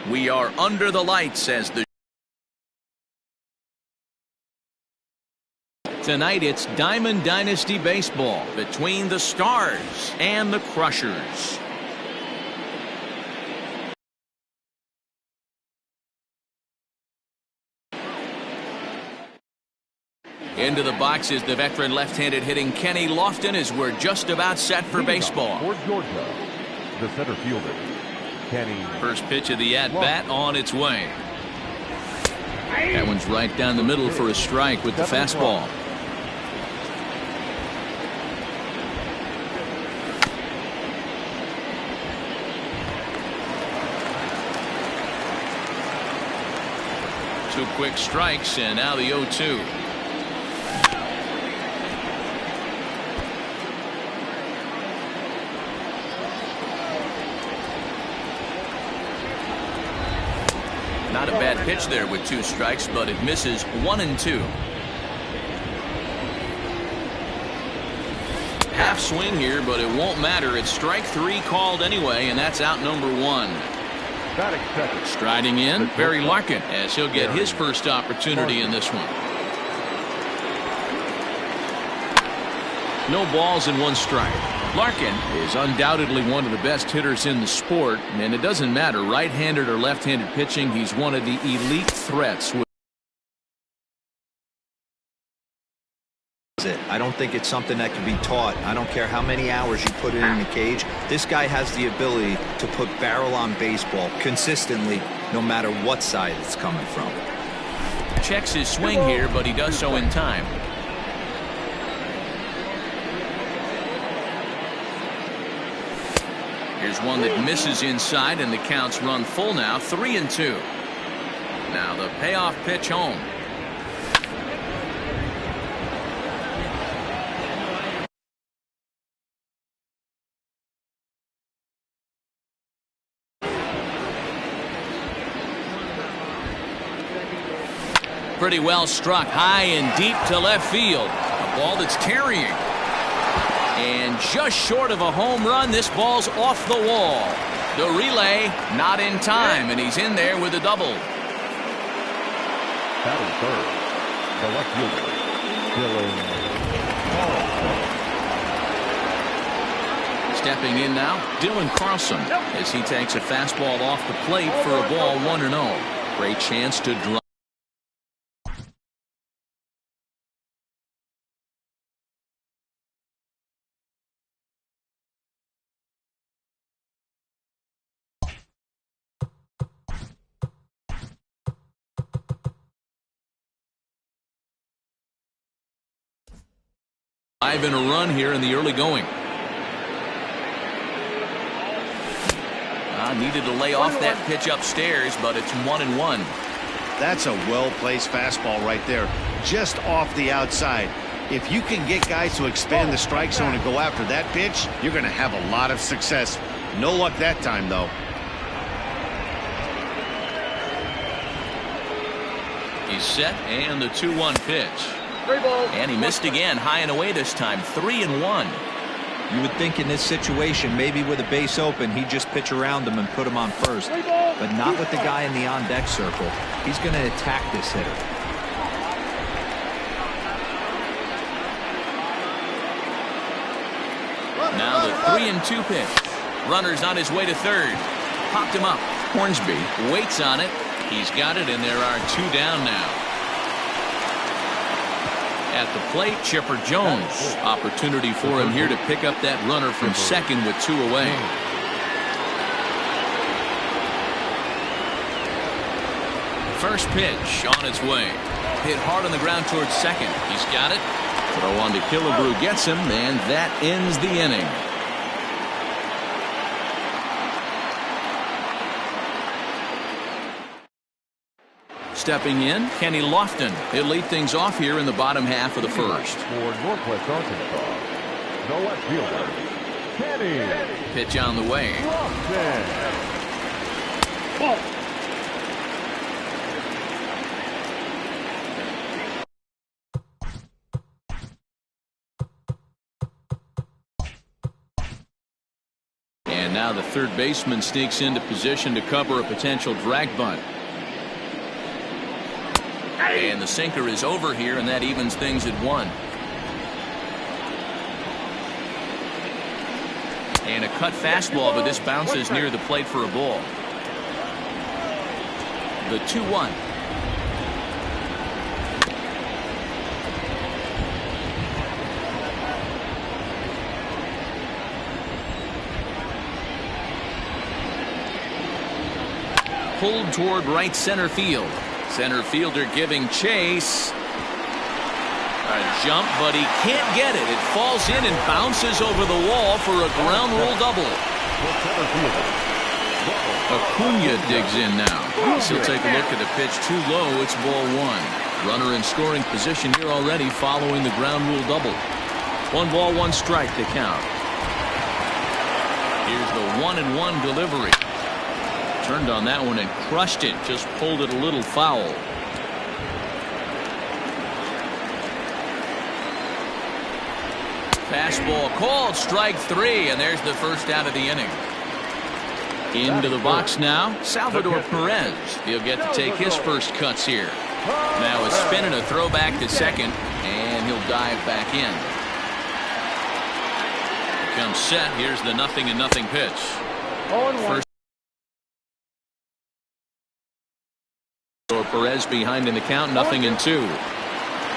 We are under the lights as the tonight it's Diamond Dynasty baseball between the Stars and the Crushers. Into the box is the veteran left-handed hitting Kenny Lofton as we're just about set for baseball. For Georgia, the center fielder, Kenny. First pitch of the at-bat on its way. That one's right down the middle for a strike with the fastball. Two quick strikes and now the 0-2. Not a bad pitch there with two strikes, but it misses 1-2. Half swing here, but it won't matter. It's strike three called anyway, and that's out number one. Striding in, Barry Larkin, as he'll get his first opportunity in this one. No balls and one strike. Larkin is undoubtedly one of the best hitters in the sport, and it doesn't matter right-handed or left-handed pitching. He's one of the elite threats. I don't think it's something that can be taught. I don't care how many hours you put it in the cage. This guy has the ability to put barrel on baseball consistently, no matter what side it's coming from. Checks his swing here, but he does so in time. Here's one that misses inside, and the count's run full now, 3-2. Now the payoff pitch home. Pretty well struck high and deep to left field. A ball that's carrying. And just short of a home run, this ball's off the wall. The relay not in time, and he's in there with a double. Batting third, the left fielder, Dylan. Stepping in now, Dylan Carlson, as he takes a fastball off the plate for a ball 1-0. Great chance to drive. In a run here in the early going. Needed to lay off that pitch upstairs, but it's 1-1. That's a well-placed fastball right there, just off the outside. If you can get guys to expand the strike zone and go after that pitch, you're going to have a lot of success. No luck that time, though. He's set, and the 2-1 pitch. And he missed again, high and away this time, 3-1. You would think in this situation, maybe with a base open, he'd just pitch around him and put him on first. But not with the guy in the on-deck circle. He's going to attack this hitter. Now the 3-2 pitch. Runner's on his way to third. Popped him up. Hornsby waits on it. He's got it, and there are two down now. At the plate, Chipper Jones. Opportunity for him here to pick up that runner from second with two away. First pitch on its way. Hit hard on the ground towards second. He's got it. Throw on to Killebrew gets him, and that ends the inning. Stepping in, Kenny Lofton. He'll lead things off here in the bottom half of the first. For Northwest Arkansas, the left fielder, Kenny. Pitch on the way. now the third baseman sneaks into position to cover a potential drag bunt. And the sinker is over here, and that evens things at 1. And a cut fastball, but this bounces near the plate for a ball. The 2-1. Pulled toward right center field. Center fielder giving chase. A jump, but he can't get it. It falls in and bounces over the wall for a ground rule double. Acuna digs in now. He'll take a look at the pitch too low. It's ball 1. Runner in scoring position here already following the ground rule double. 1 ball, 1 strike to count. Here's the 1-1 delivery. Turned on that one and crushed it. Just pulled it a little foul. Fastball called, strike 3, and there's the first out of the inning. Into the box now, Salvador Perez. He'll get to take his first cuts here. Now a spin and a throwback to second, and he'll dive back in. Comes set. Here's the 0-0 pitch. First Perez behind in the count, 0-2.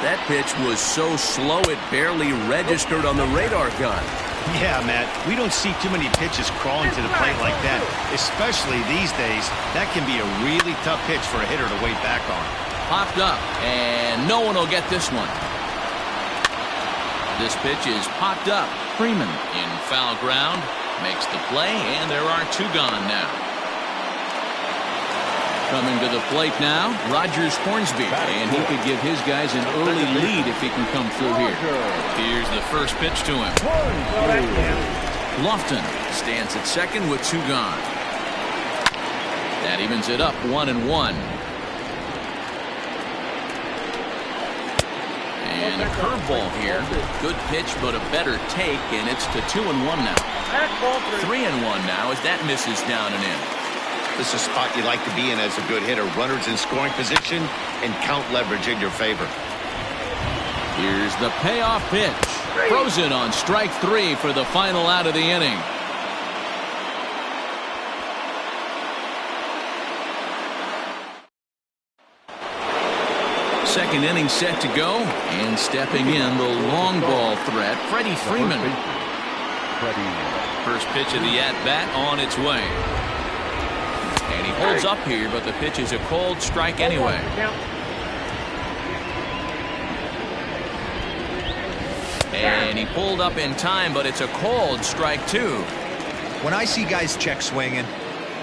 That pitch was so slow it barely registered on the radar gun. Yeah, Matt, we don't see too many pitches crawling to the plate like that, especially these days. That can be a really tough pitch for a hitter to wait back on. Popped up, and no one will get this one. This pitch is popped up. Freeman in foul ground makes the play, and there are 2 gone now. Coming to the plate now, Rogers Hornsby, and he could give his guys an early lead if he can come through here. Here's the first pitch to him. Lofton stands at second with 2 gone. That evens it up, 1-1. And a curveball here. Good pitch, but a better take, and it's to 2-1 now. 3-1 now as that misses down and in. This is a spot you like to be in as a good hitter. Runners in scoring position and count leverage in your favor. Here's the payoff pitch. Frozen on strike 3 for the final out of the inning. Second inning set to go, and stepping in the long ball threat, Freddie Freeman. First pitch of the at-bat on its way. And he holds up here, but the pitch is a cold strike anyway. And he pulled up in time, but it's a cold strike 2. When I see guys check swinging,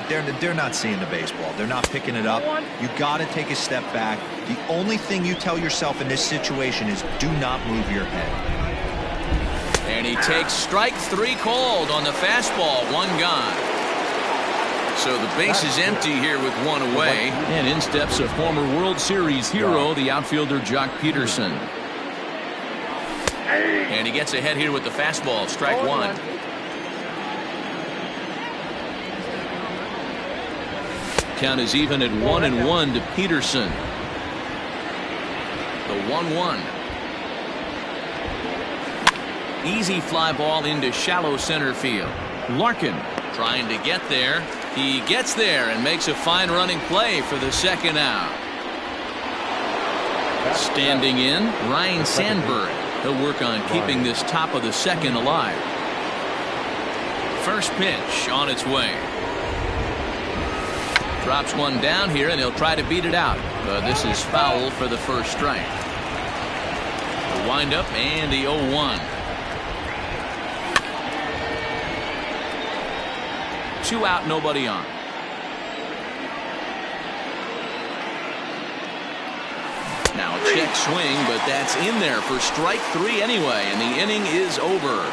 they're not seeing the baseball. They're not picking it up. You got to take a step back. The only thing you tell yourself in this situation is do not move your head. And he takes strike 3 called on the fastball. 1 gone. So the base is empty here with 1 away. And in steps a former World Series hero, the outfielder Jock Peterson. And he gets ahead here with the fastball, strike 1. Count is even at 1-1 to Peterson. The 1-1. Easy fly ball into shallow center field. Larkin trying to get there. He gets there and makes a fine running play for the second out. Standing in, Ryan Sandberg. He'll work on keeping this top of the second alive. First pitch on its way. Drops one down here, and he'll try to beat it out. But this is foul for the first strike. The windup and the 0-1. 2 out, nobody on. Now a check swing, but that's in there for strike 3 anyway, and the inning is over.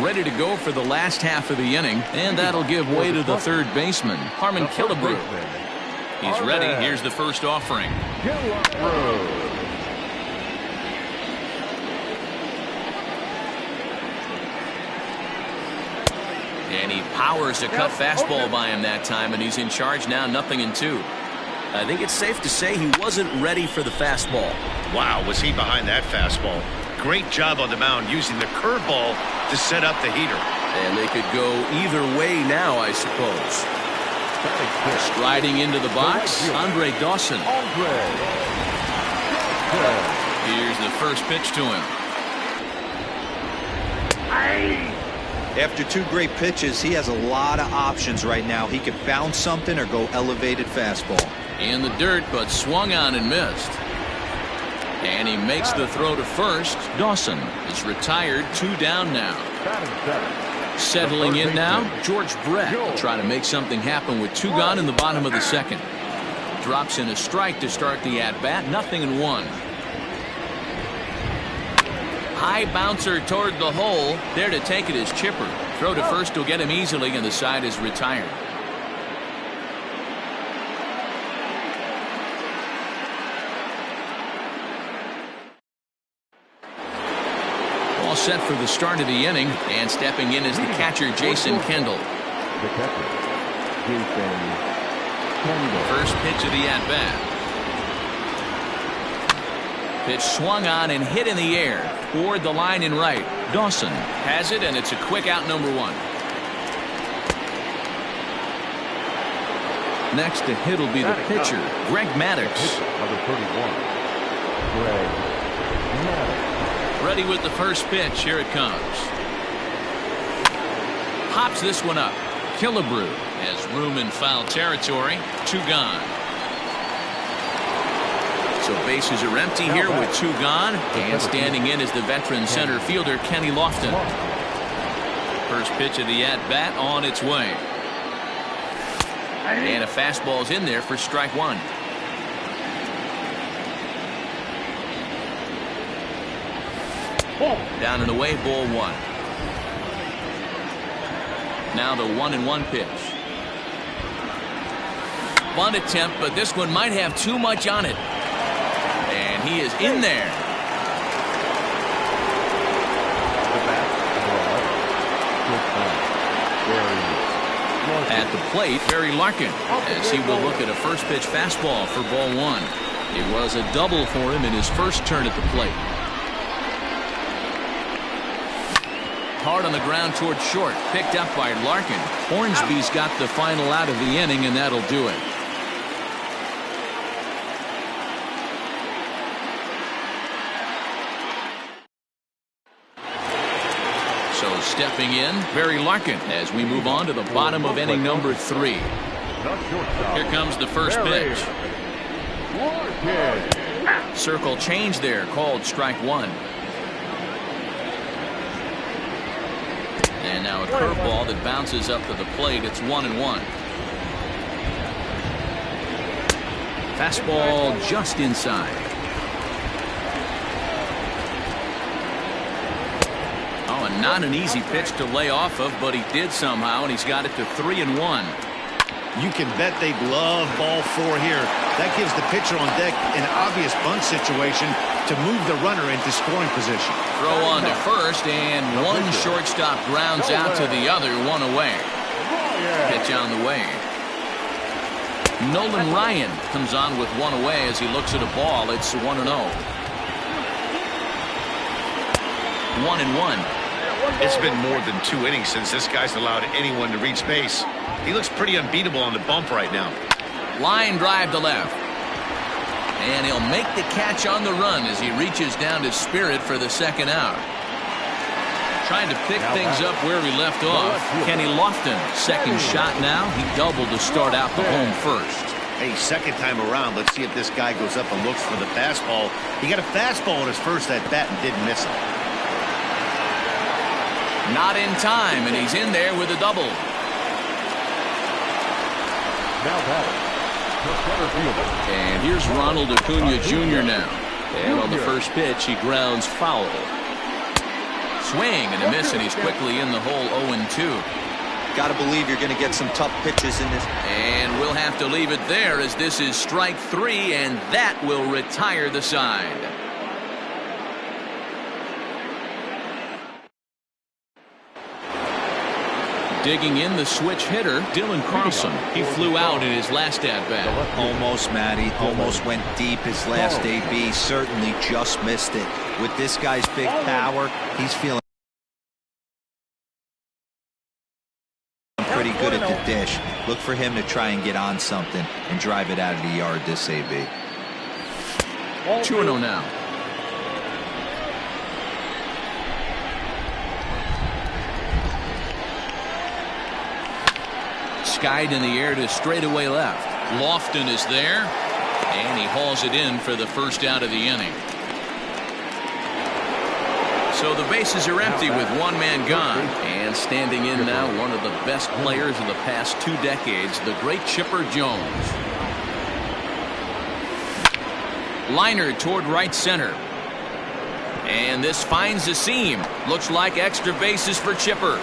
Ready to go for the last half of the inning, and that'll give way to the third baseman, Harmon Killebrew. He's ready. Here's the first offering. And he powers a cut fastball by him that time, and he's in charge now, 0-2. I think it's safe to say he wasn't ready for the fastball. Wow, was he behind that fastball. Great job on the mound using the curveball to set up the heater. And they could go either way now, I suppose. Striding into the box, Andre Dawson. Here's the first pitch to him. After 2 great pitches, he has a lot of options right now. He could bounce something or go elevated fastball. In the dirt, but swung on and missed. And he makes the throw to first. Dawson is retired, 2 down now. Settling in now, George Brett will try to make something happen with 2 gone in the bottom of the second. Drops in a strike to start the at-bat, 0-1. High bouncer toward the hole. There to take it is Chipper. Throw to first will get him easily, and the side is retired. All set for the start of the inning, and stepping in is the catcher, Jason Kendall. The catcher, Jason Kendall. First pitch of the at-bat. Pitch swung on and hit in the air toward the line in right. Dawson has it, and it's a quick out, number 1. Next to hit will be the pitcher, Greg Maddux. Number 31, Greg Maddux. Ready with the first pitch. Here it comes. Hops this one up. Killebrew has room in foul territory. 2 gone. So bases are empty here with 2 gone. And standing in is the veteran center fielder, Kenny Lofton. First pitch of the at-bat on its way. And a fastball's in there for strike 1. Down and away, ball 1. Now the 1-1 pitch. Bunt attempt, but this one might have too much on it. And he is in there. At the plate, Barry Larkin, as he will look at a first pitch fastball for ball 1. It was a double for him in his first turn at the plate. Hard on the ground toward short, picked up by Larkin. Hornsby's got the final out of the inning, and that'll do it. So stepping in, Barry Larkin, as we move on to the bottom of inning number 3. Here comes the first pitch. Circle change there, called strike 1. And now a curveball that bounces up to the plate. It's 1-1. Fastball just inside. Oh, and not an easy pitch to lay off of, but he did somehow, and he's got it to 3-1. You can bet they'd love ball 4 here. That gives the pitcher on deck an obvious bunt situation to move the runner into scoring position. Throw on to first, and one shortstop grounds out to the other, 1 away. Pitch on the way. Nolan Ryan comes on with 1 away as he looks at a ball. It's 1-0. 1-1. It's been more than 2 innings since this guy's allowed anyone to reach base. He looks pretty unbeatable on the bump right now. Line drive to left. And he'll make the catch on the run as he reaches down to Spirit for the second out. Trying to pick things up where he left off. Kenny Lofton, second shot now. He doubled to start out the home first. Hey, second time around, let's see if this guy goes up and looks for the fastball. He got a fastball on his first at bat and didn't miss it. Not in time, and he's in there with a double. Now batting, the center fielder. And here's Ronald Acuna Jr. now. And on the first pitch, he grounds foul. Swing and a miss, and he's quickly in the hole, 0-2. Got to believe you're going to get some tough pitches in this. And we'll have to leave it there as this is strike 3, and that will retire the side. Digging in the switch hitter, Dylan Carlson. He flew out in his last at-bat. Almost, Matty. Almost went deep his last AB. Certainly just missed it. With this guy's big power, he's feeling pretty good at the dish. Look for him to try and get on something and drive it out of the yard this AB. 2-0 now. Skied in the air to straightaway left. Lofton is there, and he hauls it in for the first out of the inning. So the bases are empty with one man gone. And standing in now, one of the best players of the past 2 decades, the great Chipper Jones. Liner toward right center. And this finds a seam. Looks like extra bases for Chipper.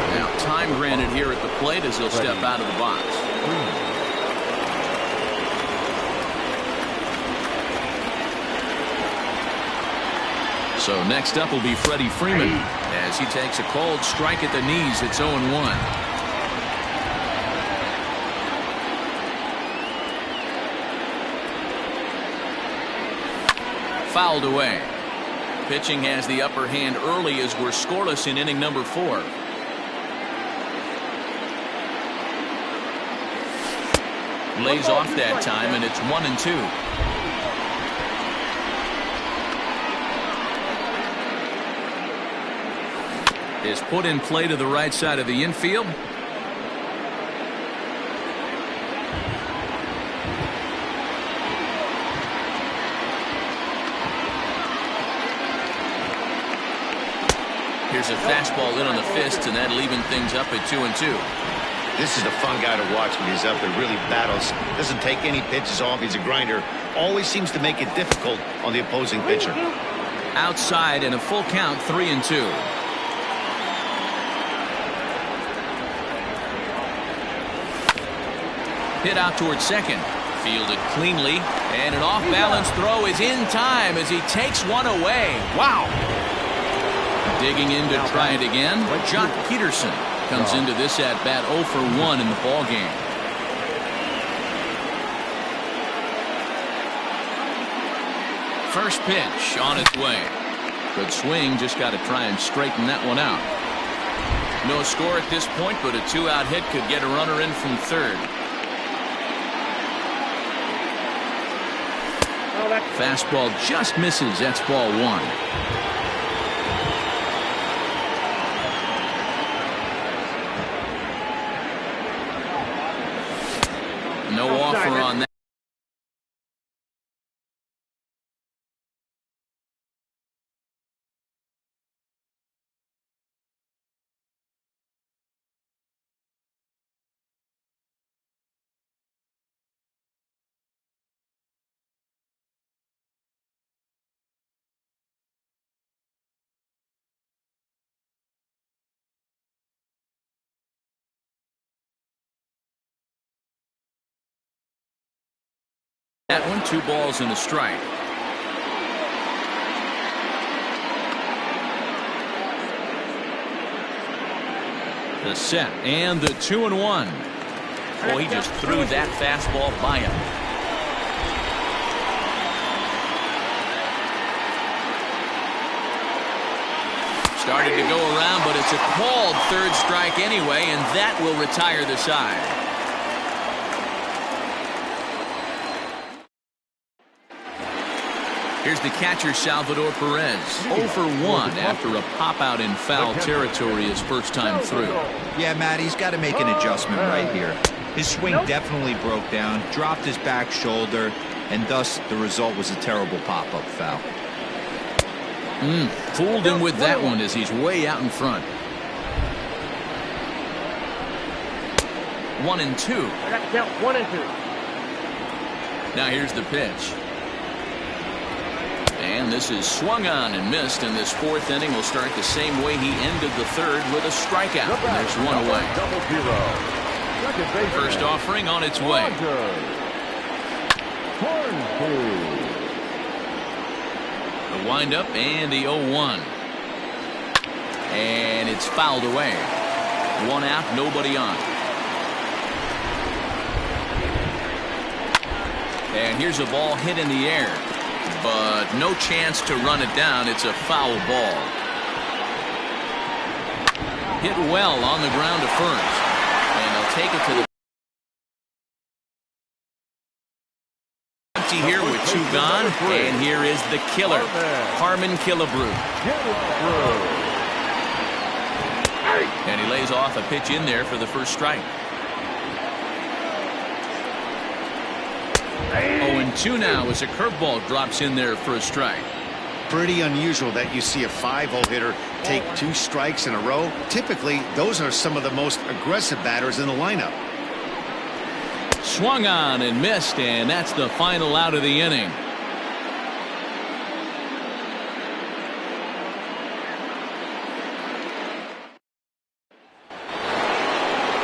Now time granted here at the plate as he'll step out of the box. So next up will be Freddie Freeman as he takes a cold strike at the knees. It's 0-1. Fouled away. Pitching has the upper hand early as we're scoreless in inning number 4. Lays off that time, and it's 1-2. Is put in play to the right side of the infield. Here's a fastball in on the fists, and that leaving things up at 2-2. This is a fun guy to watch when he's up there. Really battles. Doesn't take any pitches off. He's a grinder. Always seems to make it difficult on the opposing pitcher. Outside and a full count, 3-2. Hit out towards second. Fielded cleanly. And an off-balance throw is in time as he takes one away. Wow. Digging in to try it again. Jock Peterson comes into this at-bat 0 for 1 in the ballgame. First pitch on its way. Good swing. Just got to try and straighten that one out. No score at this point, but a 2-out hit could get a runner in from third. Fastball just misses. That's ball 1. No offer on that. That one, 2 balls and a strike. The set and the 2-1. Oh, he just threw that fastball by him. Started to go around, but it's a called third strike anyway, and that will retire the side. Here's the catcher, Salvador Perez. 0 for 1 after a pop-out in foul territory his first time through. Yeah, Matt, he's got to make an adjustment right here. His swing definitely broke down, dropped his back shoulder, and thus the result was a terrible pop-up foul. Fooled him with that one as he's way out in front. 1-2. Count 1-2. Now here's the pitch. And this is swung on and missed, and this 4th inning will start the same way he ended the 3rd with a strikeout. And there's one away. First offering on its way. The The windup and the 0-1. And it's fouled away. 1 out, nobody on. And here's a ball hit in the air, but no chance to run it down. It's a foul ball. Hit well on the ground to first. And they'll take it to the empty here with 2 gone. And here is the killer, Harmon Killebrew. And he lays off a pitch in there for the first strike. 0-2 now as a curveball drops in there for a strike. Pretty unusual that you see a 5-0 hitter take 2 strikes in a row. Typically, those are some of the most aggressive batters in the lineup. Swung on and missed, and that's the final out of the inning.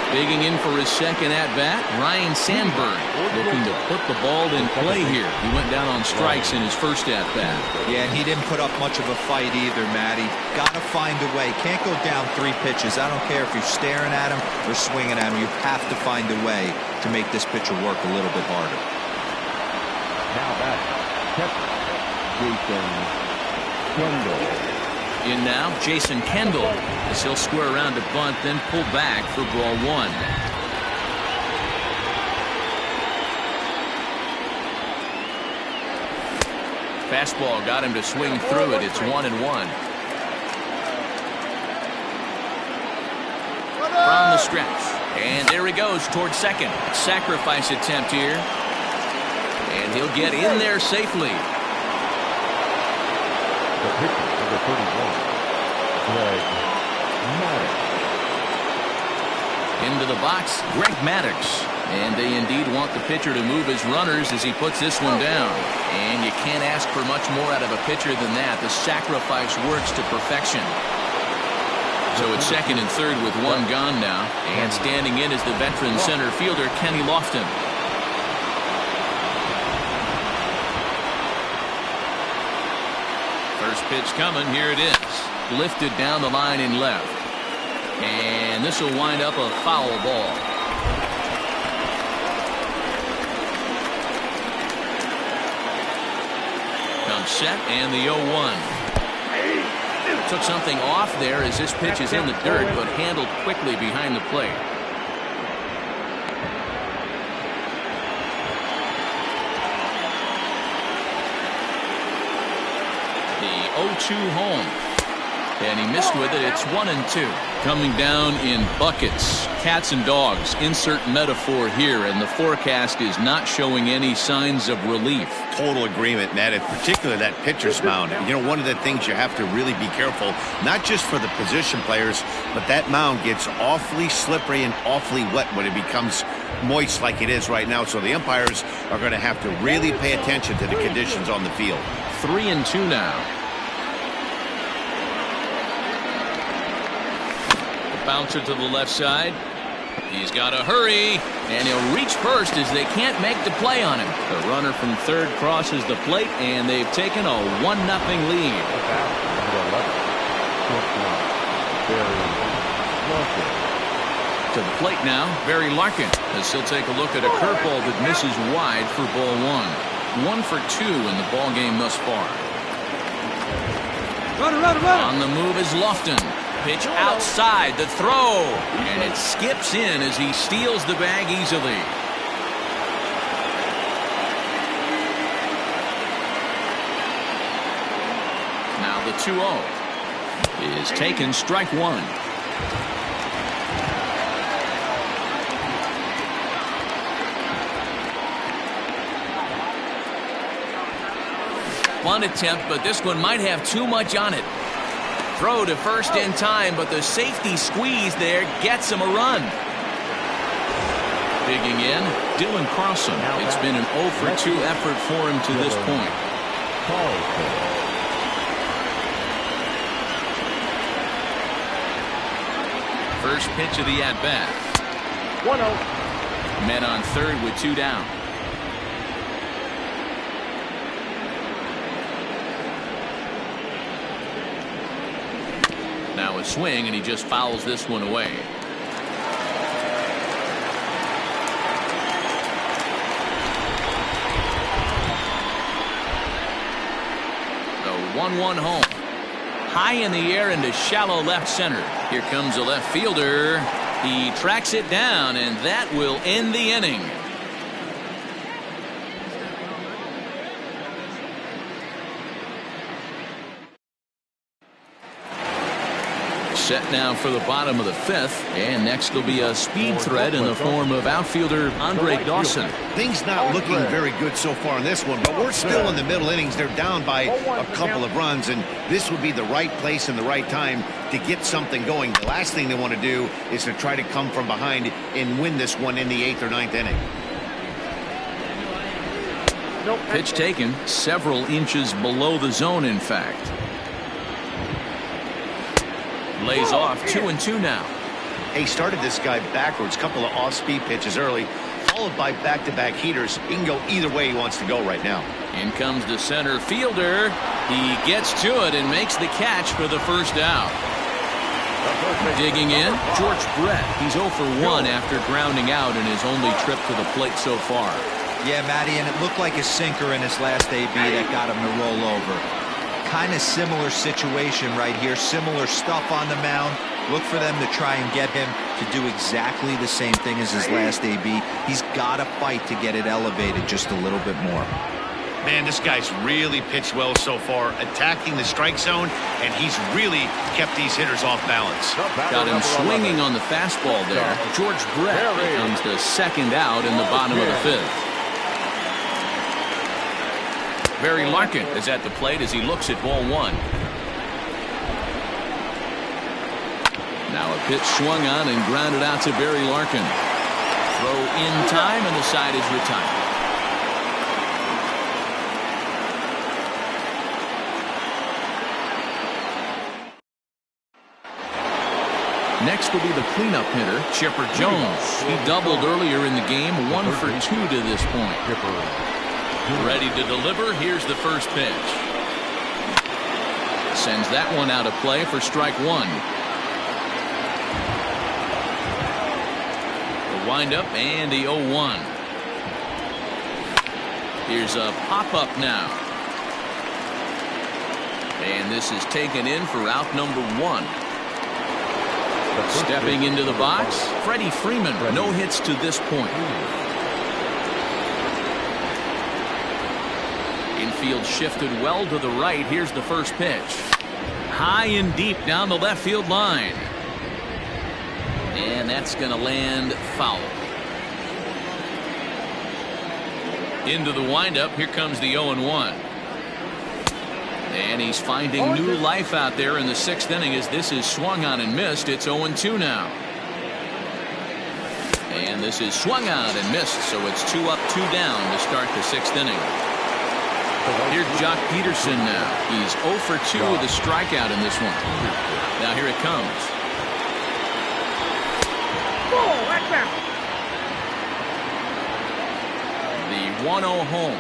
Digging in for his second at-bat, Ryan Sandberg, looking to put the ball in play here. He went down on strikes in his first at-bat. Yeah, and he didn't put up much of a fight either, Matty. Got to find a way. Can't go down 3 pitches. I don't care if you're staring at him or swinging at him. You have to find a way to make this pitcher work a little bit harder. Now back, Jason Kendall. In now, Jason Kendall, as he'll square around to bunt, then pull back for ball 1. Fastball got him to swing through it. It's 1-1. From the stretch. And there he goes towards second. Sacrifice attempt here. And he'll get in there safely. The pitcher, number 31, Greg Maddux. Into the box, Greg Maddux. And they indeed want the pitcher to move his runners as he puts this one down. And you can't ask for much more out of a pitcher than that. The sacrifice works to perfection. So it's second and third with 1 gone now. And standing in is the veteran center fielder, Kenny Lofton. First pitch coming. Here it is. Lifted down the line in left. And this will wind up a foul ball. Comes set and the 0-1. Took something off there as this pitch is in the dirt, but handled quickly behind the plate. The 0-2 home. And he missed with it. It's 1-2. Coming down in buckets. Cats and dogs. Insert metaphor here. And the forecast is not showing any signs of relief. Total agreement, Matt. In particular, that pitcher's mound. You know, one of the things you have to really be careful, not just for the position players, but that mound gets awfully slippery and awfully wet when it becomes moist like it is right now. So the umpires are going to have to really pay attention to the conditions on the field. 3-2 now. Bouncer to the left side. He's got to hurry, and he'll reach first as they can't make the play on him. The runner from third crosses the plate, and they've taken a 1-0 lead. To the plate now, Barry Larkin, as he'll take a look at a curveball that misses wide for ball 1. 1 for 2 in the ball game thus far. On the move is Lofton. Pitch outside, the throw, and it skips in as he steals the bag easily. Now the 2-0 is taken, strike 1. Bunt attempt, but this one might have too much on it. Throw to first in time, but the safety squeeze there gets him a run. Digging in, Dylan Carlson. It's been an 0 for 2 effort for him to this point. First pitch of the at-bat. 1-0. Men on third with 2 down. Now a swing, and he just fouls this one away. The 1-1 home. High in the air into shallow left center. Here comes a left fielder. He tracks it down, and that will end the inning. Set now for the bottom of the fifth, and next will be a speed threat in the form of outfielder Andre Dawson. Things not looking very good so far in this one, but we're still in the middle innings. They're down by a couple of runs, and this would be the right place and the right time to get something going. The last thing they want to do is to try to come from behind and win this one in the 8th or 9th inning. Pitch taken several inches below the zone, in fact. Lays off 2-2 now. He started this guy backwards, couple of off-speed pitches early, followed by back-to-back heaters. He can go either way he wants to go right now. In comes the center fielder. He gets to it and makes the catch for the first out. Digging in, George Brett. He's 0 for 1 after grounding out in his only trip to the plate so far. Yeah, Matty, and it looked like a sinker in his last AB that got him to roll over. Kind of similar situation right here. Similar stuff on the mound. Look for them to try and get him to do exactly the same thing as his last AB. He's got to fight to get it elevated just a little bit more. Man, this guy's really pitched well so far, attacking the strike zone, and he's really kept these hitters off balance. Got him swinging on the fastball there. George Brett becomes the second out in the bottom of the fifth. Barry Larkin is at the plate as he looks at ball one. Now a pitch swung on and grounded out to Barry Larkin. Throw in time, and the side is retired. Next will be the cleanup hitter, Chipper Jones. He doubled earlier in the game, 1 for 2 to this point. Ready to deliver. Here's the first pitch. Sends that one out of play for strike one. The windup and the 0-1. Here's a pop-up now. And this is taken in for out number 1. Stepping into the box, Freddie Freeman. No hits to this point. Infield shifted well to the right. Here's the first pitch. High and deep down the left field line. And that's going to land foul. Into the windup. Here comes the 0-1. And he's finding new life out there in the 6th inning as this is swung on and missed. It's 0-2 now. And this is swung on and missed, so it's 2 up, 2 down to start the 6th inning. Here's Jock Peterson now. He's 0 for 2 with a strikeout in this one. Now here it comes. The 1-0 home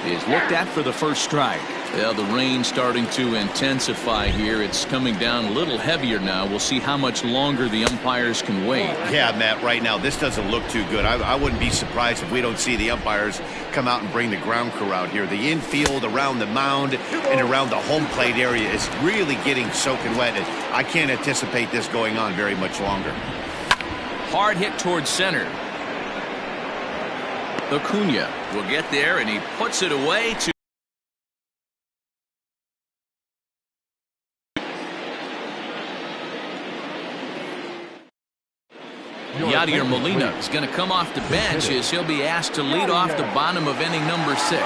is looked at for the first strike. Well, the rain starting to intensify here. It's coming down a little heavier now. We'll see how much longer the umpires can wait. Yeah, Matt, right now this doesn't look too good. I wouldn't be surprised if we don't see the umpires come out and bring the ground crew out here. The infield around the mound and around the home plate area is really getting soaking wet. And I can't anticipate this going on very much longer. Hard hit towards center. Acuna will get there, and he puts it away to Yadier Molina is going to come off the bench as he'll be asked to lead off the bottom of inning number 6.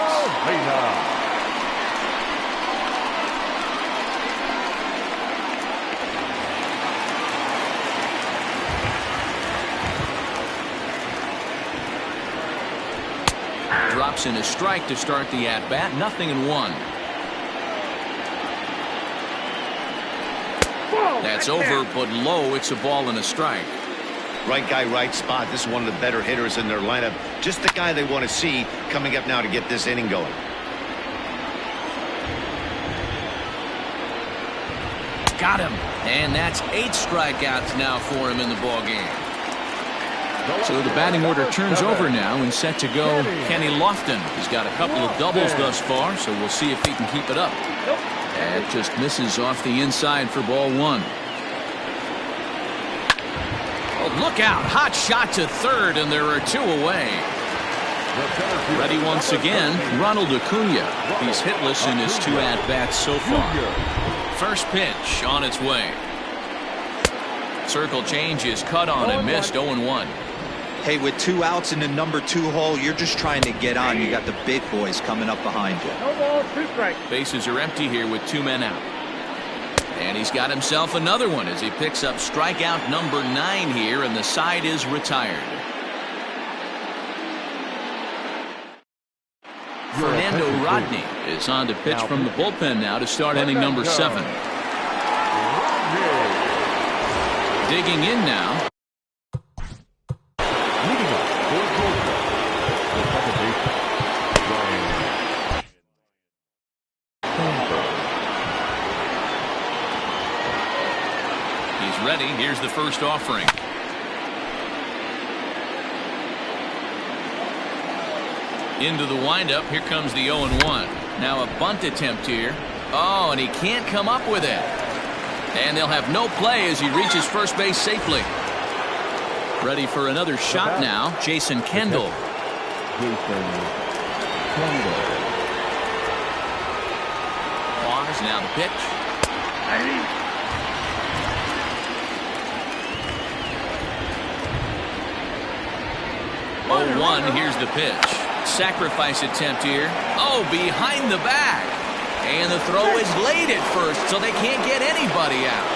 Drops in a strike to start the at-bat. 0-1. That's over, but low. It's a ball and a strike. Right guy, right spot. This is one of the better hitters in their lineup. Just the guy they want to see coming up now to get this inning going. Got him. And that's 8 strikeouts now for him in the ballgame. So the batting order turns over now and set to go Kenny Lofton. He's got a couple of doubles thus far, so we'll see if he can keep it up. That just misses off the inside for ball 1. Oh, look out. Hot shot to third, and there are 2 away. Ready once again, Ronald Acuna. He's hitless in his 2 at-bats so far. First pitch on its way. Circle change is cut on and missed. 0-1. Hey, with 2 outs in the number 2 hole, you're just trying to get on. You got the big boys coming up behind you. No ball, 2 strikes. Bases are empty here with 2 men out. And he's got himself another one as he picks up strikeout number 9 here, and the side is retired. Fernando Rodney is on to pitch from the bullpen now to start inning number 7. Digging in now. He's ready. Here's the first offering. Into the windup. Here comes the 0-1. Now a bunt attempt here. Oh, and he can't come up with it. And they'll have no play as he reaches first base safely. Ready for another shot now. Jason Kendall. Pause. Now the pitch. 0-1. Here's the pitch. Sacrifice attempt here. Oh, behind the back. And the throw is late at first, so they can't get anybody out.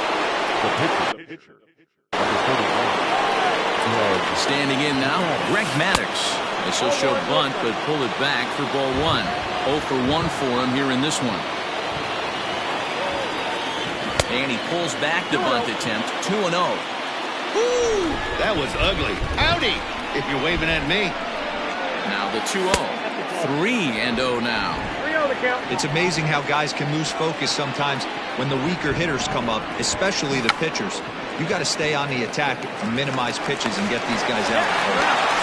Standing in now, Greg Maddux. This will show bunt, but pull it back for ball 1. 0 for 1 for him here in this one. And he pulls back the bunt attempt. 2-0. Woo! That was ugly. Howdy, if you're waving at me. Now the 2-0. 3-0 now. It's amazing how guys can lose focus sometimes when the weaker hitters come up, especially the pitchers. You got to stay on the attack and minimize pitches and get these guys out.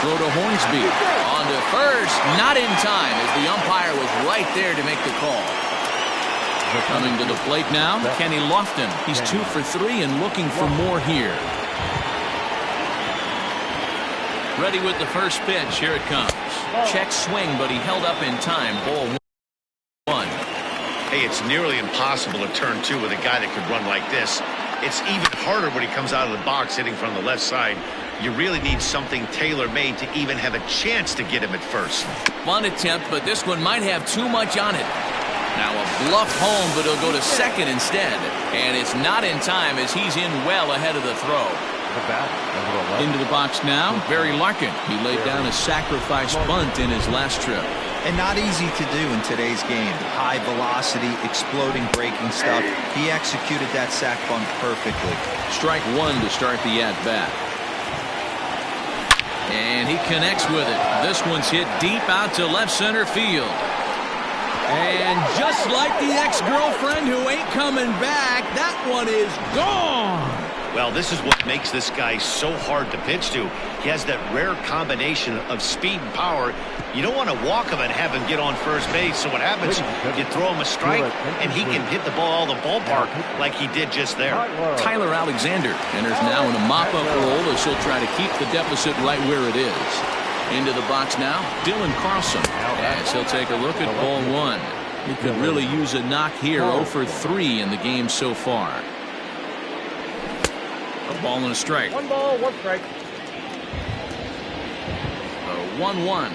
Throw to Hornsby. On to first. Not in time as the umpire was right there to make the call. Coming to the plate now, Kenny Lofton. He's 2 for 3 and looking for more here. Ready with the first pitch. Here it comes. Check swing, but he held up in time. Ball 1. Hey, it's nearly impossible to turn 2 with a guy that could run like this. It's even harder when he comes out of the box hitting from the left side. You really need something tailor-made to even have a chance to get him at first. Bunt attempt, but this one might have too much on it. Now a bluff home, but he'll go to second instead. And it's not in time as he's in well ahead of the throw. Into the box now, Barry Larkin. He laid down a sacrifice bunt in his last trip. And not easy to do in today's game. High velocity, exploding breaking stuff. He executed that sac bunt perfectly. Strike 1 to start the at-bat. And he connects with it. This one's hit deep out to left center field. And just like the ex-girlfriend who ain't coming back, that one is gone. Well, this is what makes this guy so hard to pitch to. He has that rare combination of speed and power. You don't want to walk him and have him get on first base. So what happens, you throw him a strike, and he can hit the ball all the ballpark like he did just there. Tyler Alexander enters now in a mop-up role as he'll try to keep the deficit right where it is. Into the box now, Dylan Carlson, as he'll take a look at ball 1. He could really use a knock here. 0 for 3 in the game so far. A ball and a strike. 1 ball, 1 strike. 1-1.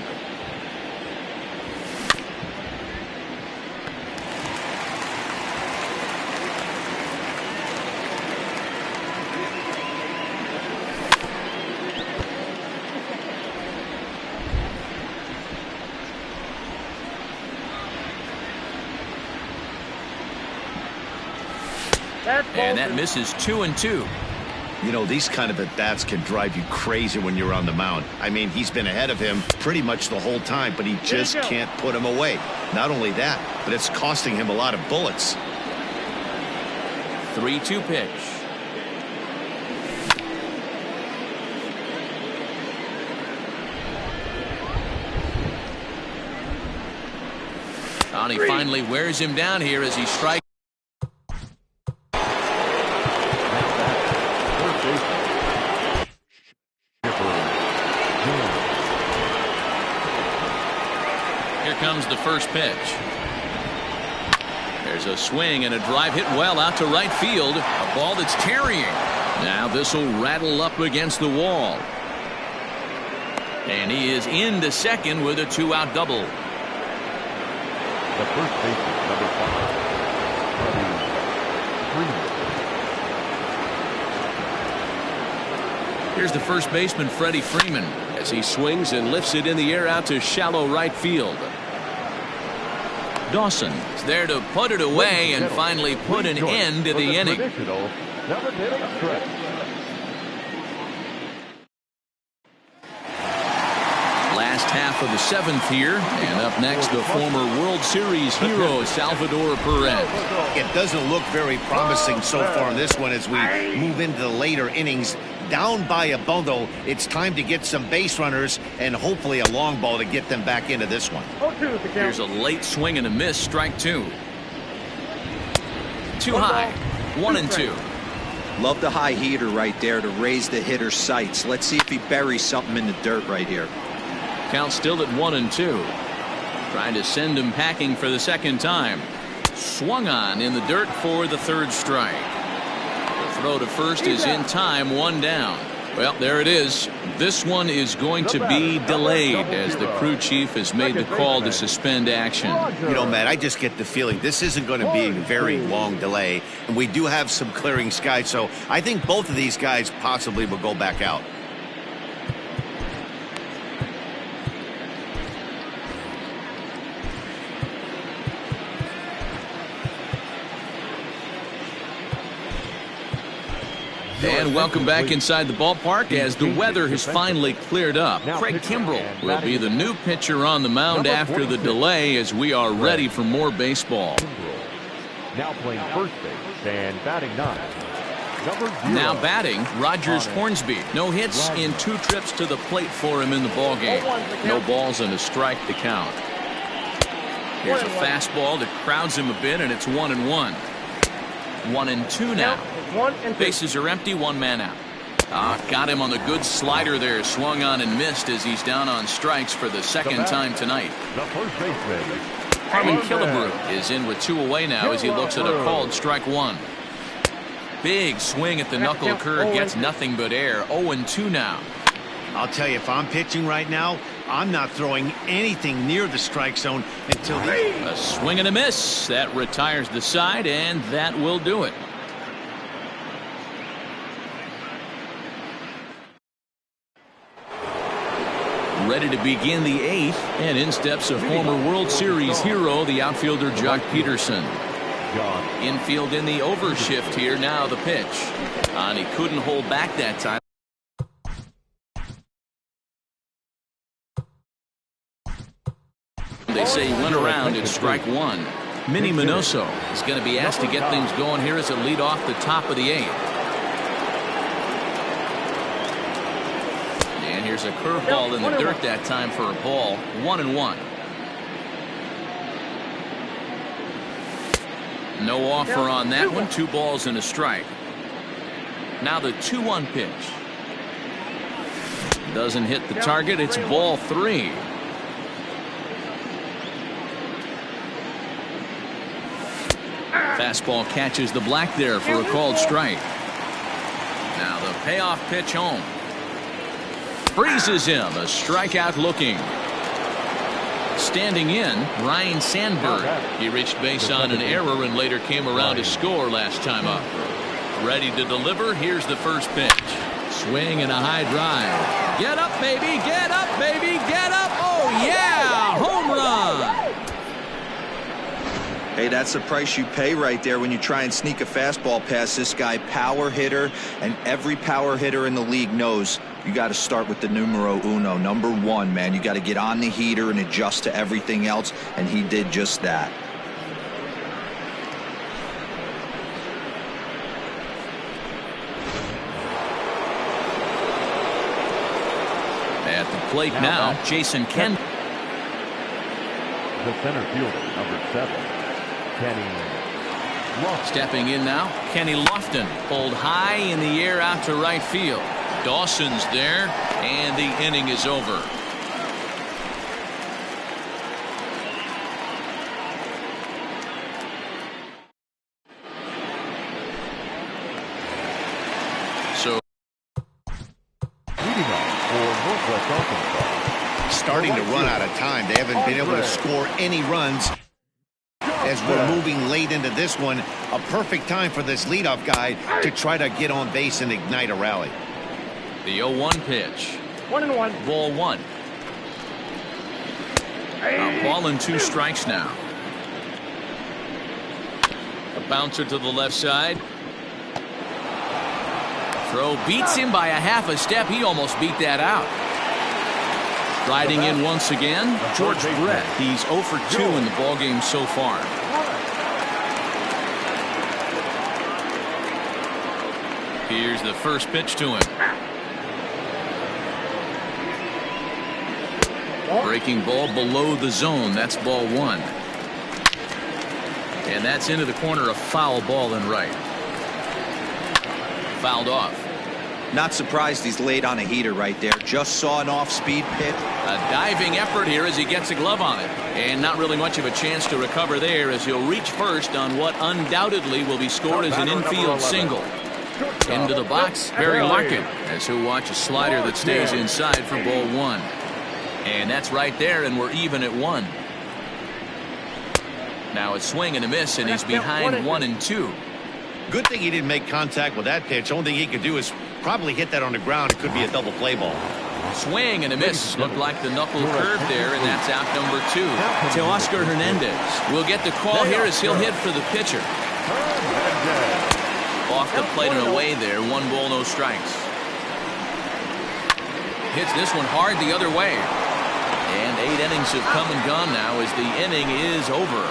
And that misses 2-2. You know, these kind of at-bats can drive you crazy when you're on the mound. I mean, he's been ahead of him pretty much the whole time, but he just can't put him away. Not only that, but it's costing him a lot of bullets. 3-2 pitch. And he finally wears him down here as he strikes. Here comes the first pitch. There's a swing and a drive hit well out to right field. A ball that's carrying. Now this will rattle up against the wall. And he is into second with a 2-out double. The first baseman, number 5, Freeman. Here's the first baseman, Freddie Freeman, as he swings and lifts it in the air out to shallow right field. Dawson is there to put it away and finally put an end to the inning. Last half of the 7th here, and up next the former World Series hero Salvador Perez. It doesn't look very promising so far in this one as we move into the later innings. Down by a bundle, it's time to get some base runners and hopefully a long ball to get them back into this one. Here's a late swing and a miss, strike 2. Too high, 1-2. Love the high heater right there to raise the hitter's sights. Let's see if he buries something in the dirt right here. Count still at 1-2. Trying to send him packing for the second time. Swung on in the dirt for the 3rd strike. The throw to first is in time, 1 down. Well, there it is. This one is going to be delayed as the crew chief has made the call to suspend action. You know, Matt, I just get the feeling this isn't going to be a very long delay, and we do have some clearing skies, so I think both of these guys possibly will go back out. And welcome back inside the ballpark as the weather has finally cleared up. Craig Kimbrell will be the new pitcher on the mound after the delay as we are ready for more baseball. Now playing first base and batting 9. Now batting, Rogers Hornsby. No hits in 2 trips to the plate for him in the ballgame. No balls and a strike to count. Here's a fastball that crowds him a bit, and it's 1-1. 1-2 now. Bases are empty, 1 man out. Got him on the good slider there. Swung on and missed as he's down on strikes for the 2nd time tonight. The first baseman, Harmon Killebrew is in with 2 away now as he looks at a called strike 1. Big swing at the knuckle curve, gets nothing but air. 0-2 now. I'll tell you, if I'm pitching right now, I'm not throwing anything near the strike zone until the... A swing and a miss. That retires the side, and that will do it. Ready to begin the 8th, and in steps a former World Series hero, the outfielder Jock Peterson. Infield in the overshift here. Now the pitch. And he couldn't hold back that time. They say he went around at strike 1. Minnie Minoso is going to be asked to get things going here as a lead off the top of the 8th. And here's a curveball in the dirt that time for a ball. 1-1. No offer on that one. 2 balls and a strike. Now the 2-1 pitch. Doesn't hit the target. It's ball 3. Fastball catches the black there for a called strike. Now the payoff pitch home. Freezes him. A strikeout looking. Standing in, Ryan Sandberg. He reached base on an error and later came around to score last time up. Ready to deliver. Here's the first pitch. Swing and a high drive. Get up, baby. Get up, baby. Get up. Oh, yeah. Home run. Hey, that's the price you pay right there when you try and sneak a fastball past this guy. Power hitter, and every power hitter in the league knows you got to start with the numero uno, number 1, man. You got to get on the heater and adjust to everything else, and he did just that. At the plate now, Jason Ken. The center fielder, number 7, Kenny Lofton. Stepping in now, Kenny Lofton. Pulled high in the air out to right field. Dawson's there, and the inning is over. So Leading off for Northwest Arkansas. Starting to run out of time. They haven't been able to score any runs as we're moving late into this one. A perfect time for this leadoff guy to try to get on base and ignite a rally. the 0-1 pitch. 1-1. Ball 1. A ball and 2 strikes now. A bouncer to the left side. Throw beats him by a half a step. He almost beat that out. Riding in once again, George Brett. He's 0 for 2 in the ballgame so far. Here's the first pitch to him. Breaking ball below the zone. That's ball 1. And that's into the corner, a foul ball and right. Fouled off. Not surprised he's laid on a heater right there. Just saw an off-speed pitch. A diving effort here as he gets a glove on it. And not really much of a chance to recover there as he'll reach first on what undoubtedly will be scored as an infield single. Into the box, Barry Larkin, as he'll watch a slider that stays inside for ball 1. And that's right there, and we're even at 1. Now a swing and a miss, and he's behind 1-2. Good thing he didn't make contact with that pitch. Only thing he could do is probably hit that on the ground. It could be a double play ball. Swing and a miss. Looked like the knuckle curve there, and that's out number 2. Teoscar Hernandez will get the call here as he'll hit for the pitcher. Off the plate and away there. 1 ball, no strikes. Hits this one hard the other way. And 8 innings have come and gone now as the inning is over.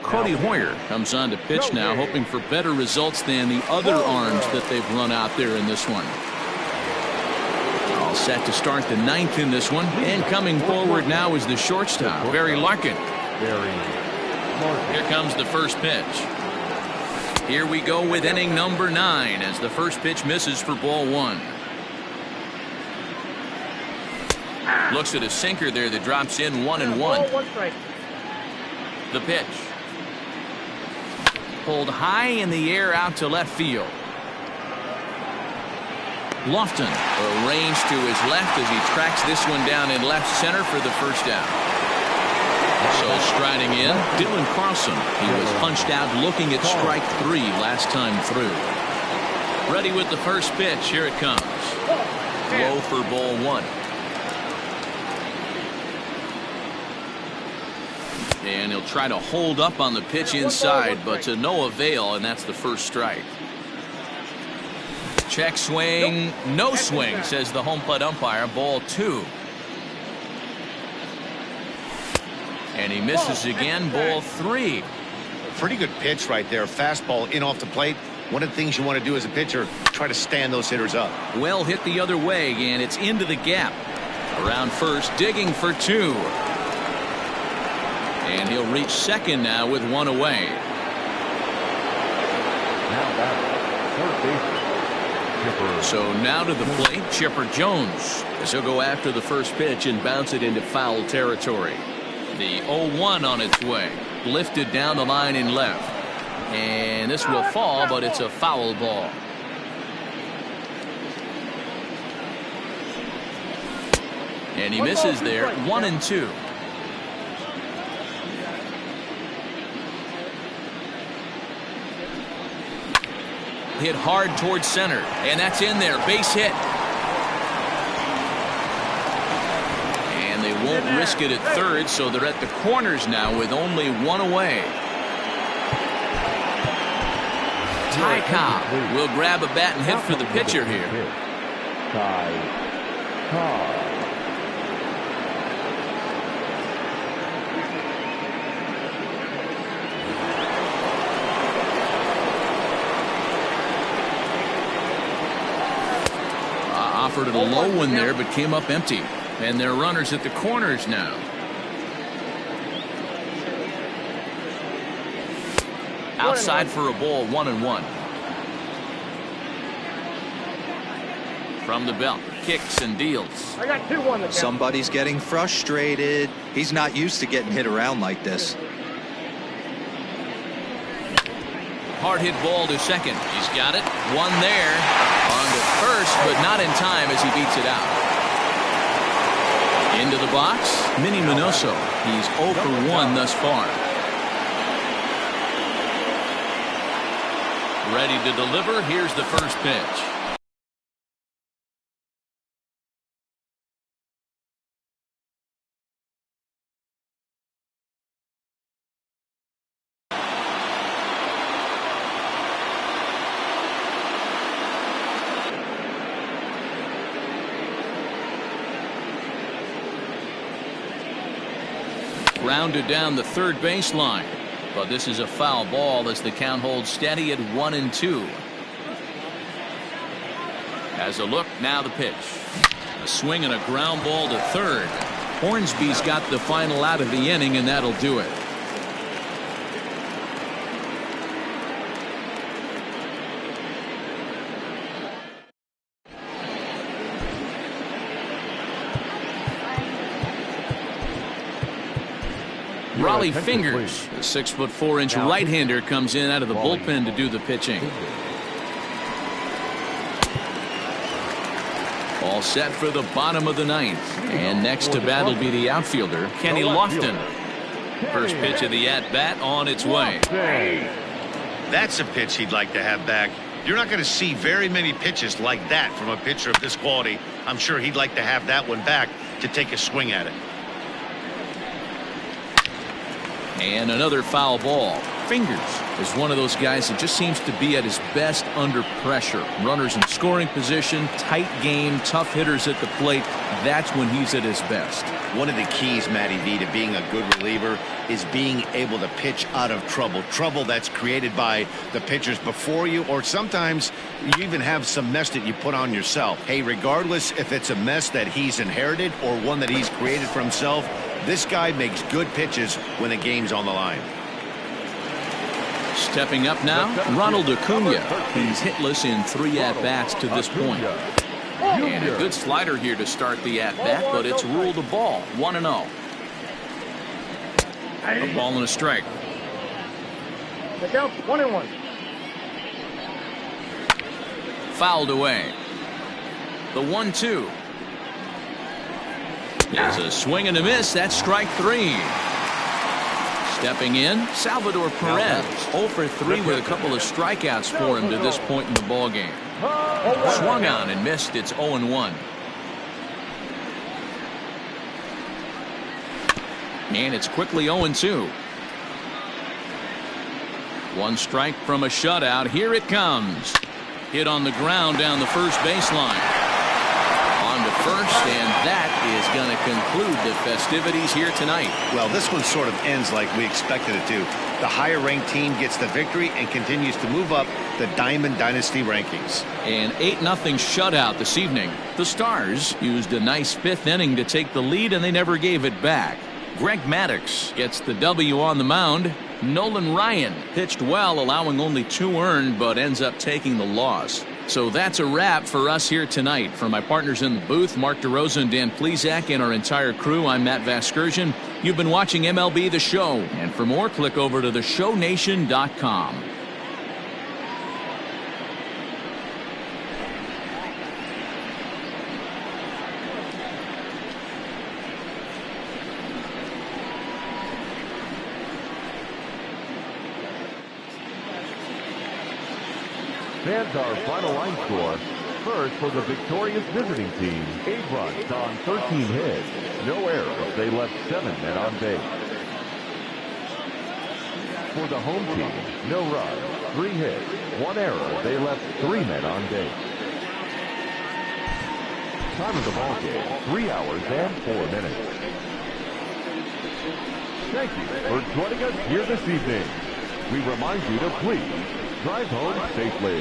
Cody Hoyer comes on to pitch now, hoping for better results than the other arms that they've run out there in this one. All set to start the 9th in this one. And coming forward now is the shortstop, Barry Larkin. Here comes the first pitch. Here we go with inning number 9 as the first pitch misses for ball 1. Looks at a sinker there that drops in 1-1. The pitch. Pulled high in the air out to left field. Lofton arranged to his left as he tracks this one down in left center for the first out. So striding in, Dylan Carlson. He was punched out looking at strike 3 last time through. Ready with the first pitch. Here it comes. Low for ball 1. And he'll try to hold up on the pitch inside, but to no avail, and that's the first strike. Check swing, no swing, says the home plate umpire. Ball 2. And he misses again. Ball 3. Pretty good pitch right there. Fastball in off the plate. One of the things you want to do as a pitcher, try to stand those hitters up. Well hit the other way, and it's into the gap. Around first, digging for 2. And he'll reach second now with 1 away. So now to the plate, Chipper Jones, as he'll go after the first pitch and bounce it into foul territory. The 0-1 on its way. Lifted down the line in left. And this will fall, but it's a foul ball. And he misses there. 1-2. Hit hard towards center, and that's in there. Base hit. And they won't risk it at third, so they're at the corners now with only 1 away. Ty Cobb will grab a bat and hit for the pitcher here. Ty Cobb. effort at a low one there, but came up empty. And their runners at the corners now. Outside for a ball, 1-1. From the belt, kicks and deals. I got 2-1. Somebody's getting frustrated. He's not used to getting hit around like this. Hard hit ball to second. He's got it. One there. On to first, but not in time as he beats it out. Into the box, Minnie Minoso. He's 0 for 1 thus far. Ready to deliver. Here's the first pitch. Rounded down the third baseline. But this is a foul ball as the count holds steady at 1-2. As a look, now the pitch. A swing and a ground ball to third. Hornsby's got the final out of the inning, and that'll do it. Raleigh Fingers, the 6'4" right-hander, comes in out of the bullpen to do the pitching. All set for the bottom of the ninth. And next to bat will be the outfielder, Kenny Lofton. First pitch of the at-bat on its way. That's a pitch he'd like to have back. You're not going to see very many pitches like that from a pitcher of this quality. I'm sure he'd like to have that one back to take a swing at it. And another foul ball. Fingers is one of those guys that just seems to be at his best under pressure. Runners in scoring position, tight game, tough hitters at the plate. That's when he's at his best. One of the keys, Matty V, to being a good reliever is being able to pitch out of trouble. Trouble that's created by the pitchers before you, or sometimes you even have some mess that you put on yourself. Hey, regardless if it's a mess that he's inherited or one that he's created for himself, this guy makes good pitches when the game's on the line. Stepping up now, Ronald Acuna. He's hitless in 3 at-bats to this point. And a good slider here to start the at-bat, but it's ruled a ball. 1-0. A ball and a strike. The count 1-1. Fouled away. The 1-2. It's a swing and a miss. That's strike 3. Stepping in, Salvador Perez. 0 for 3 with a couple of strikeouts for him to this point in the ballgame. Swung on and missed. It's 0-1. And it's quickly 0-2. 1 strike from a shutout. Here it comes. Hit on the ground down the first baseline. On to first, and that is going to conclude the festivities here tonight. Well, this one sort of ends like we expected it to. The higher-ranked team gets the victory and continues to move up the Diamond Dynasty rankings. An 8-0 shutout this evening. The Stars used a nice 5th inning to take the lead, and they never gave it back. Greg Maddux gets the W on the mound. Nolan Ryan pitched well, allowing only 2 earned, but ends up taking the loss. So that's a wrap for us here tonight. For my partners in the booth, Mark DeRosa and Dan Plesac, and our entire crew, I'm Matt Vasgersian. You've been watching MLB The Show. And for more, click over to theshownation.com. Fans, our final line score. First, for the victorious visiting team, 8 runs on 13 hits. No errors. They left 7 men on base. For the home team, no runs, 3 hits, 1 error. They left 3 men on base. Time of the ball game, 3 hours and 4 minutes. Thank you for joining us here this evening. We remind you to please drive home safely.